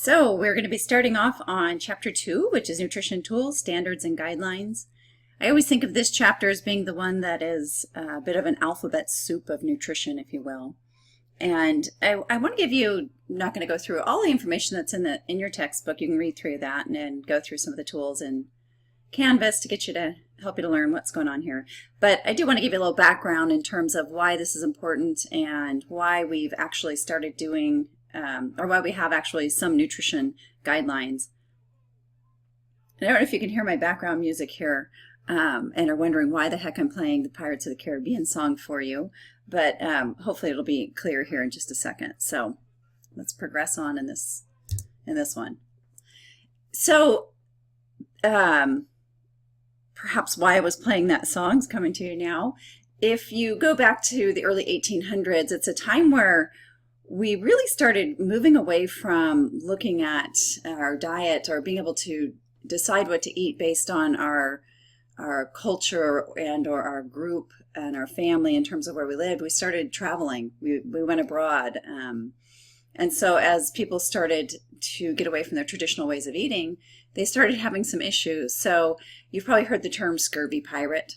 So we're going to be starting off on Chapter 2, which is Nutrition Tools, Standards, and Guidelines. I always think of this chapter as being the one that is a bit of an alphabet soup of nutrition, if you will. And I want to give you, I'm not going to go through all the information that's in your textbook. You can read through that and then go through some of the tools in Canvas to get you to help you to learn what's going on here. But I do want to give you a little background in terms of why this is important and why we've actually started doing or why we have actually some nutrition guidelines. And I don't know if you can hear my background music here and are wondering why the heck I'm playing the Pirates of the Caribbean song for you, but hopefully it'll be clear here in just a second. So let's progress on in this one. So perhaps why I was playing that song is coming to you now. If you go back to the early 1800s, it's a time where we really started moving away from looking at our diet or being able to decide what to eat based on our culture and or our group and our family in terms of where we lived. We started traveling. We went abroad. And so as people started to get away from their traditional ways of eating, they started having some issues. So you've probably heard the term scurvy pirate.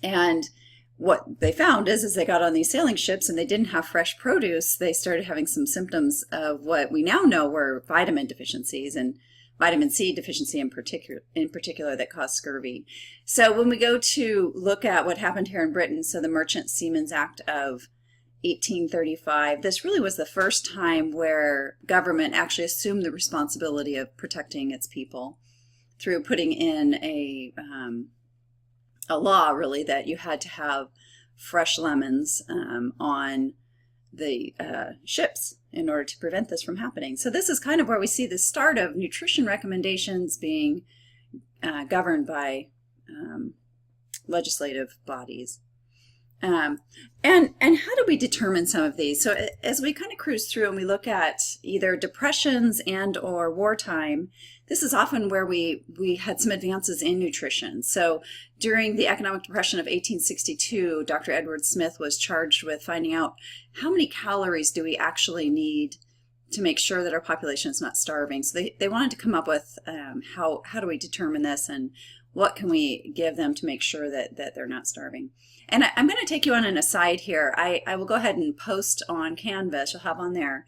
And what they found is they got on these sailing ships and they didn't have fresh produce. They started having some symptoms of what we now know were vitamin deficiencies and vitamin C deficiency in particular that caused scurvy. So when we go to look at what happened here in Britain, so the Merchant Seamen's Act of 1835, this really was the first time where government actually assumed the responsibility of protecting its people through putting in a law, really, that you had to have fresh lemons on the ships in order to prevent this from happening. So this is kind of where we see the start of nutrition recommendations being governed by legislative bodies. And how do we determine some of these? So as we kind of cruise through and we look at either depressions and or wartime, this is often where we had some advances in nutrition. So during the economic depression of 1862, Dr. Edward Smith was charged with finding out how many calories do we actually need to make sure that our population is not starving. So they wanted to come up with how do we determine this and what can we give them to make sure that they're not starving. And I'm going to take you on an aside here. I will go ahead and post on Canvas. You'll have on there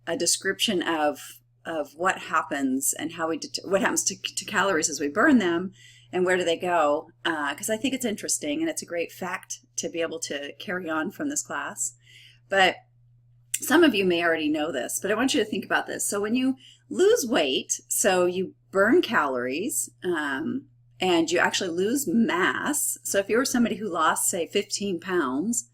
a description of what happens and how what happens to calories as we burn them and where do they go, because I think it's interesting and it's a great fact to be able to carry on from this class. But some of you may already know this, but I want you to think about this. So when you lose weight, so you burn calories, and you actually lose mass. So if you were somebody who lost, say, 15 pounds,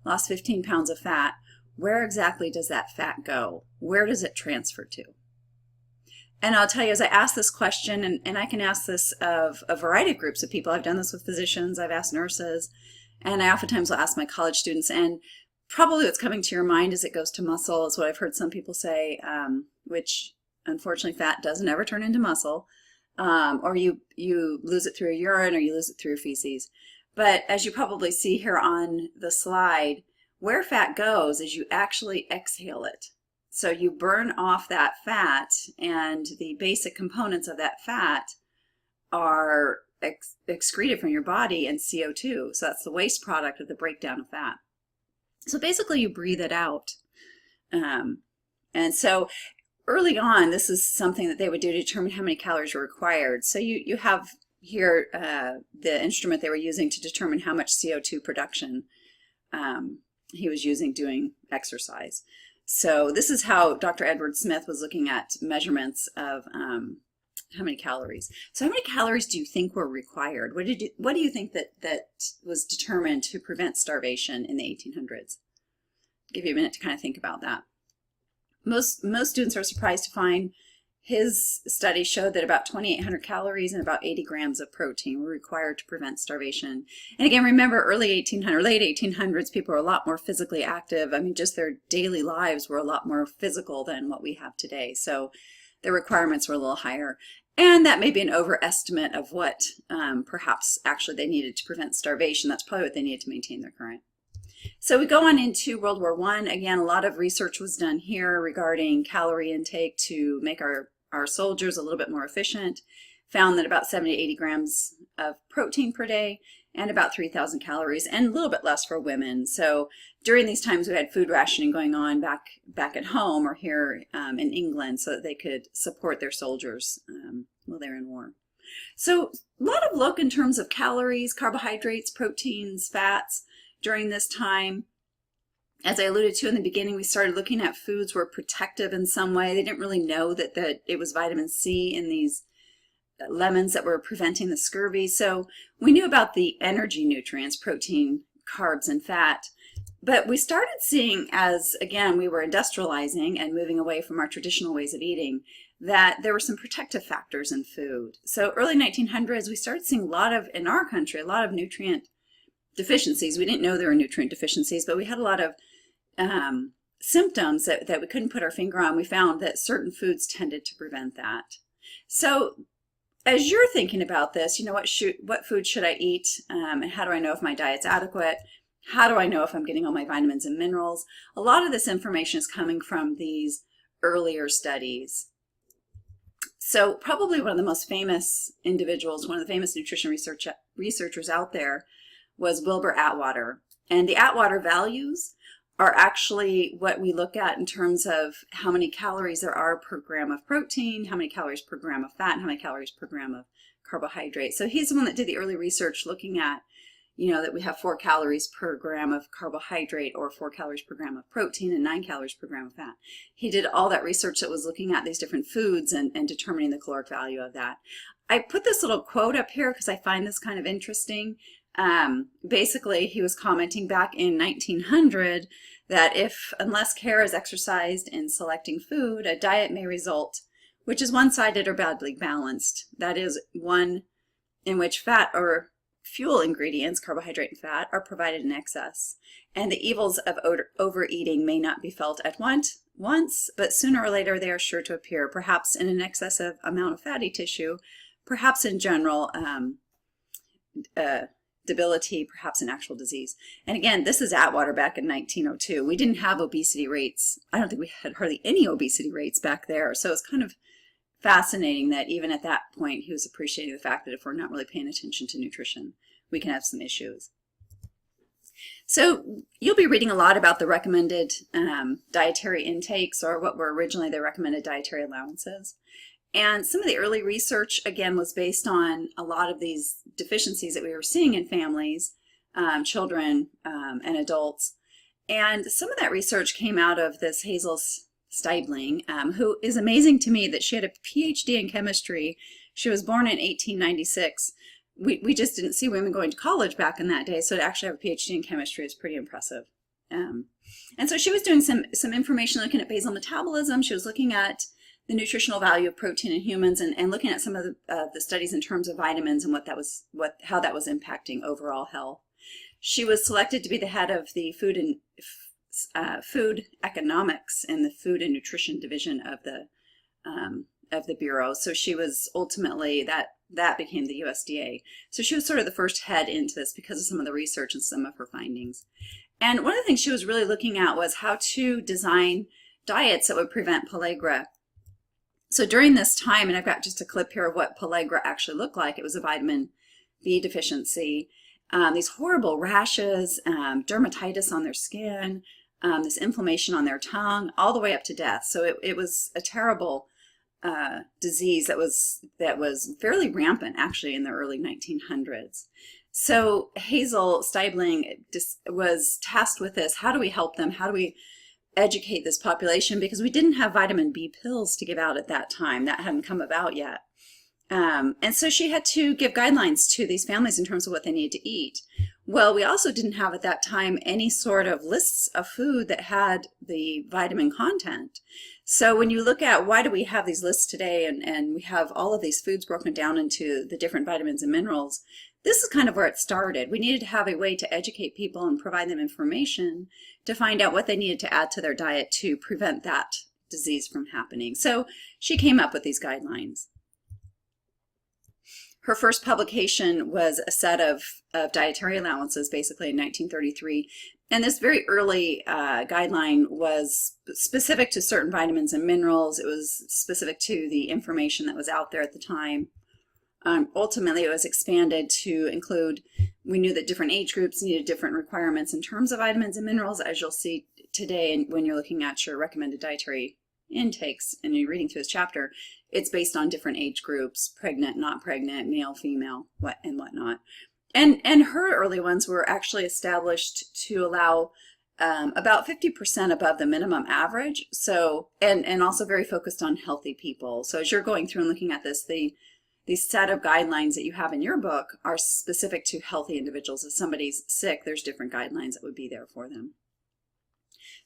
lost 15 pounds of fat, where exactly does that fat go? Where does it transfer to? And I'll tell you, as I ask this question, and I can ask this of a variety of groups of people. I've done this with physicians, I've asked nurses, and I oftentimes will ask my college students, and probably what's coming to your mind is it goes to muscle, is what I've heard some people say, which unfortunately fat doesn't ever turn into muscle. Or you lose it through your urine or you lose it through your feces. But as you probably see here on the slide, where fat goes is you actually exhale it. So you burn off that fat, and the basic components of that fat are excreted from your body and CO2. So that's the waste product of the breakdown of fat. So basically you breathe it out. And so early on, this is something that they would do to determine how many calories were required. So you have here the instrument they were using to determine how much CO2 production he was using doing exercise. So this is how Dr. Edward Smith was looking at measurements of how many calories. So how many calories do you think were required? What do you think that was determined to prevent starvation in the 1800s? I'll give you a minute to kind of think about that. Most students are surprised to find his study showed that about 2,800 calories and about 80 grams of protein were required to prevent starvation. And again, remember late 1800s, people were a lot more physically active. I mean, just their daily lives were a lot more physical than what we have today. So the requirements were a little higher. And that may be an overestimate of what perhaps actually they needed to prevent starvation. That's probably what they needed to maintain their current. So we go on into World War I. Again, a lot of research was done here regarding calorie intake to make our soldiers a little bit more efficient. Found that about 70 to 80 grams of protein per day and about 3,000 calories, and a little bit less for women. So during these times we had food rationing going on back at home or here in England so that they could support their soldiers while they're in war. So a lot of look in terms of calories, carbohydrates, proteins, fats during this time. As I alluded to in the beginning, we started looking at foods were protective in some way. They didn't really know that it was vitamin C in these lemons that were preventing the scurvy. So we knew about the energy nutrients, protein, carbs, and fat. But we started seeing, as again we were industrializing and moving away from our traditional ways of eating, that there were some protective factors in food. So early 1900s, we started seeing in our country, a lot of nutrient deficiencies. We didn't know there were nutrient deficiencies, but we had a lot of symptoms that we couldn't put our finger on. We found that certain foods tended to prevent that. So as you're thinking about this, what food should I eat, and how do I know if my diet's adequate? How do I know if I'm getting all my vitamins and minerals? A lot of this information is coming from these earlier studies. So probably one of the most famous individuals, one of the famous nutrition researchers out there was Wilbur Atwater. And the Atwater values are actually what we look at in terms of how many calories there are per gram of protein, how many calories per gram of fat, and how many calories per gram of carbohydrate. So he's the one that did the early research looking at, that we have 4 calories per gram of carbohydrate or 4 calories per gram of protein and 9 calories per gram of fat. He did all that research that was looking at these different foods and determining the caloric value of that. I put this little quote up here because I find this kind of interesting. Basically, he was commenting back in 1900 that unless care is exercised in selecting food, a diet may result, which is one-sided or badly balanced. That is, one in which fat or fuel ingredients, carbohydrate and fat, are provided in excess. And the evils of overeating may not be felt at once, but sooner or later they are sure to appear, perhaps in an excessive amount of fatty tissue, perhaps in general debility, perhaps an actual disease. And again, this is Atwater back in 1902. We didn't have obesity rates. I don't think we had hardly any obesity rates back there. So it's kind of fascinating that even at that point, he was appreciating the fact that if we're not really paying attention to nutrition, we can have some issues. So you'll be reading a lot about the recommended dietary intakes, or what were originally the recommended dietary allowances. And some of the early research, again, was based on a lot of these deficiencies that we were seeing in families, children, and adults. And some of that research came out of this Hazel Stengel, who is amazing to me that she had a PhD in chemistry. She was born in 1896. We just didn't see women going to college back in that day, so to actually have a PhD in chemistry is pretty impressive. And so she was doing some information looking at basal metabolism. She was looking at the nutritional value of protein in humans and looking at some of the studies in terms of vitamins and how that was impacting overall health. She was selected to be the head of the food economics and the food and nutrition division of the Bureau. So she was ultimately, that became the USDA. So she was sort of the first head into this because of some of the research and some of her findings. And one of the things she was really looking at was how to design diets that would prevent pellagra. So during this time, and I've got just a clip here of what pellagra actually looked like. It was a vitamin B deficiency, these horrible rashes, dermatitis on their skin, this inflammation on their tongue, all the way up to death. So it was a terrible disease that was fairly rampant actually in the early 1900s. So Hazel Stengel was tasked with this. How do we help them? How do we educate this population? Because we didn't have vitamin B pills to give out at that time. That hadn't come about yet. And so she had to give guidelines to these families in terms of what they needed to eat. Well, we also didn't have at that time any sort of lists of food that had the vitamin content. So when you look at why do we have these lists today, and we have all of these foods broken down into the different vitamins and minerals, this is kind of where it started. We needed to have a way to educate people and provide them information to find out what they needed to add to their diet to prevent that disease from happening. So she came up with these guidelines. Her first publication was a set of dietary allowances, basically in 1933, And this very early guideline was specific to certain vitamins and minerals. It was specific to the information that was out there at the time. Ultimately, it was expanded to include, we knew that different age groups needed different requirements in terms of vitamins and minerals, as you'll see today when you're looking at your recommended dietary intakes and you're reading through this chapter. It's based on different age groups, pregnant, not pregnant, male, female, and whatnot. And her early ones were actually established to allow about 50% above the minimum average. So, and also very focused on healthy people. So as you're going through and looking at this, the set of guidelines that you have in your book are specific to healthy individuals. If somebody's sick, there's different guidelines that would be there for them.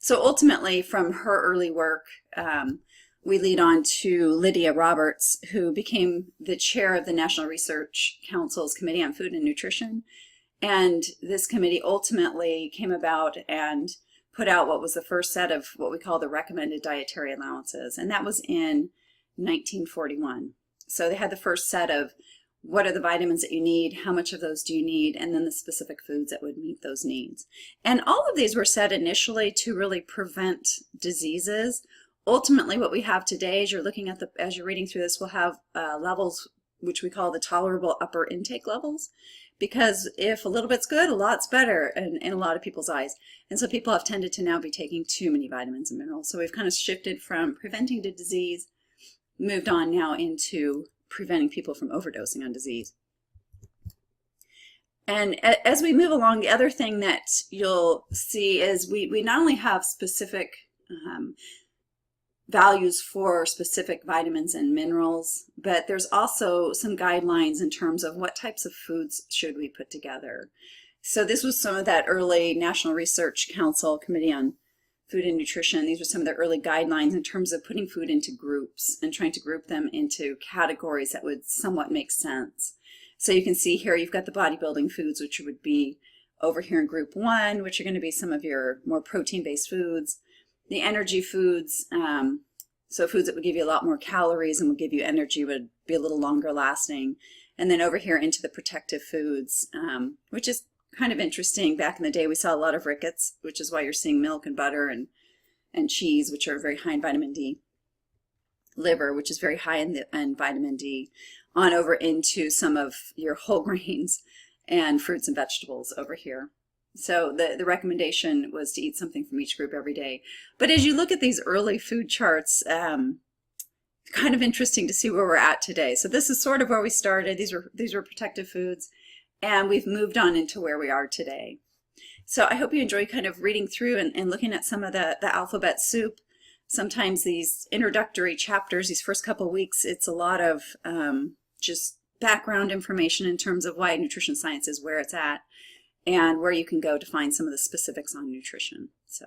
So ultimately, from her early work, we lead on to Lydia Roberts, who became the chair of the National Research Council's Committee on Food and Nutrition. And this committee ultimately came about and put out what was the first set of what we call the recommended dietary allowances. And that was in 1941. So they had the first set of what are the vitamins that you need, how much of those do you need, and then the specific foods that would meet those needs. And all of these were set initially to really prevent diseases. Ultimately, what we have today, as you're looking at as you're reading through this, we'll have levels which we call the tolerable upper intake levels, because if a little bit's good, a lot's better in a lot of people's eyes. And so people have tended to now be taking too many vitamins and minerals. So we've kind of shifted from preventing the disease, moved on now into preventing people from overdosing on disease. And as we move along, the other thing that you'll see is we not only have specific values for specific vitamins and minerals, but there's also some guidelines in terms of what types of foods should we put together. So this was some of that early National Research Council Committee on Food and Nutrition. These were some of the early guidelines in terms of putting food into groups and trying to group them into categories that would somewhat make sense. So you can see here you've got the bodybuilding foods, which would be over here in group 1, which are going to be some of your more protein-based foods. The energy foods, so foods that would give you a lot more calories and would give you energy, would be a little longer lasting. And then over here into the protective foods, which is kind of interesting. Back in the day, we saw a lot of rickets, which is why you're seeing milk and butter and cheese, which are very high in vitamin D. Liver, which is very high in vitamin D. On over into some of your whole grains and fruits and vegetables over here. So the recommendation was to eat something from each group every day. But as you look at these early food charts, kind of interesting to see where we're at today. So this is sort of where we started. These were protective foods, and we've moved on into where we are today. So I hope you enjoy kind of reading through and looking at some of the alphabet soup. Sometimes these introductory chapters, these first couple of weeks, it's a lot of just background information in terms of why nutrition science is where it's at, and where you can go to find some of the specifics on nutrition. So